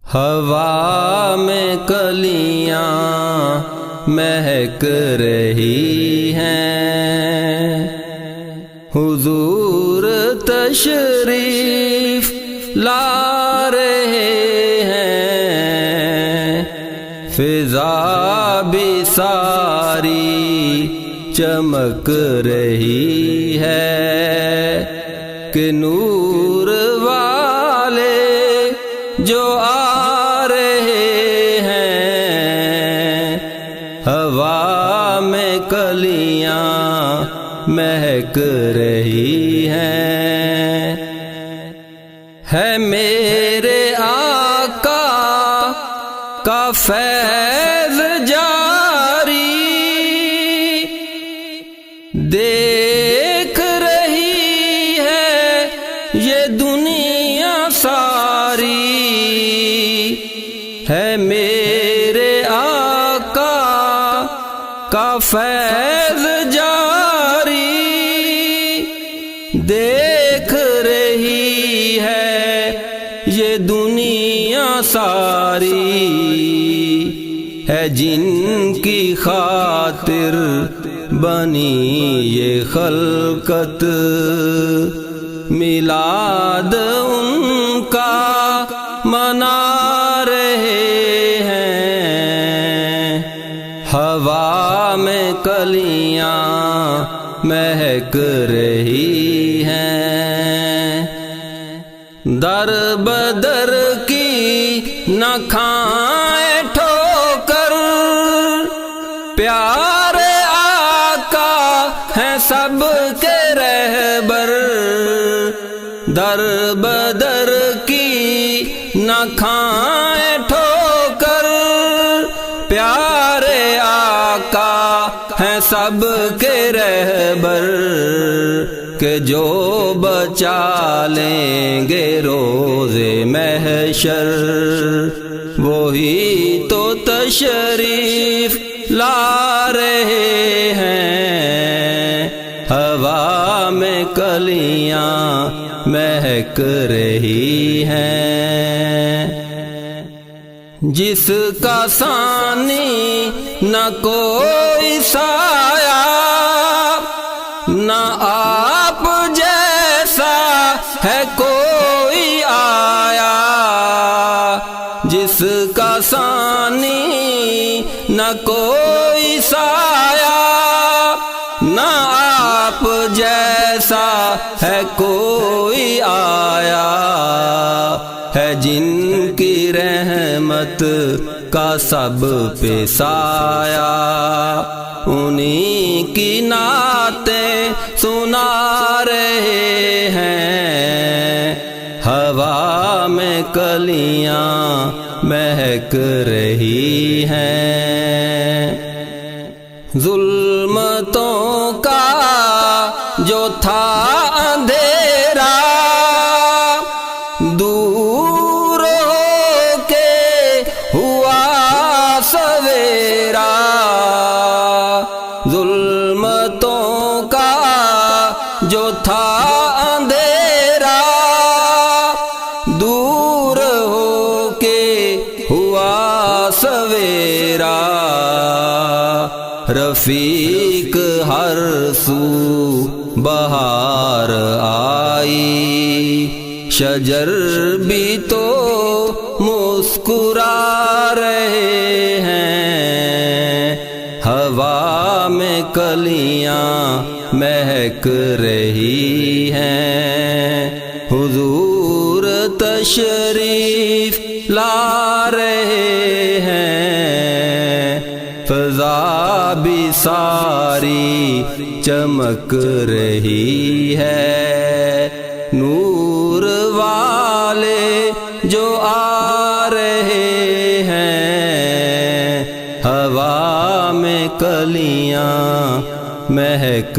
ہوا میں کلیاں مہک رہی ہیں، حضور تشریف لا رہے ہیں، فضا بھی ساری چمک رہی ہے کہ نور والے جو آ رہے ہیں، ہوا میں کلیاں مہک رہی ہیں۔ ہے میرے آقا کا فیض جاری، دیکھ رہی ہے یہ دنیا ساری، ہے میرے آقا کا فیض جاری، دیکھ رہی ہے یہ دنیا ساری، ہے جن کی خاطر بنی یہ خلقت، میلاد ان کا منا رہے ہیں، ہوا میں کلیاں مہک رہی ہیں۔ در بدر کی نہ کھائیں ٹھوکر، پیارے آقا ہیں سب کے رہبر، در بدر کی نہ کھائیں ٹھوکر، پیارے آقا ہیں سب کے رہبر، کہ جو بچا لیں گے روز محشر، وہی تو تشریف لا رہے ہیں، ہوا میں کلیاں مہک رہی ہیں۔ جس کا ثانی نہ کوئی سایہ، نہ آپ جیسا ہے کوئی آیا، جس کا ثانی نہ کوئی سایہ، نہ آپ جیسا ہے کوئی آیا، ہے جن کی رحمت کا سب پہ سایہ، انہی کی نعتیں سنا رہے ہیں، ہوا میں کلیاں مہک رہی ہیں۔ ظلمتوں کا جو تھا اندھیرا، دور ہو کے ہوا سویرا، ظلمتوں کا جو تھا اندھیرا، دور ہو کے ہوا سویرا، رفیق ہر سو بہار آئی، شجر بھی تو مسکرا رہے ہیں، ہوا میں کلیاں مہک رہی ہیں، حضور تشریف لا رہے ہیں، فضا بھی ساری چمک رہی ہے، نور والے جو آ رہے ہیں، ہوا میں کلیاں مہک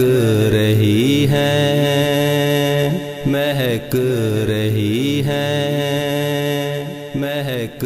رہی ہیں، مہک رہی ہیں، مہک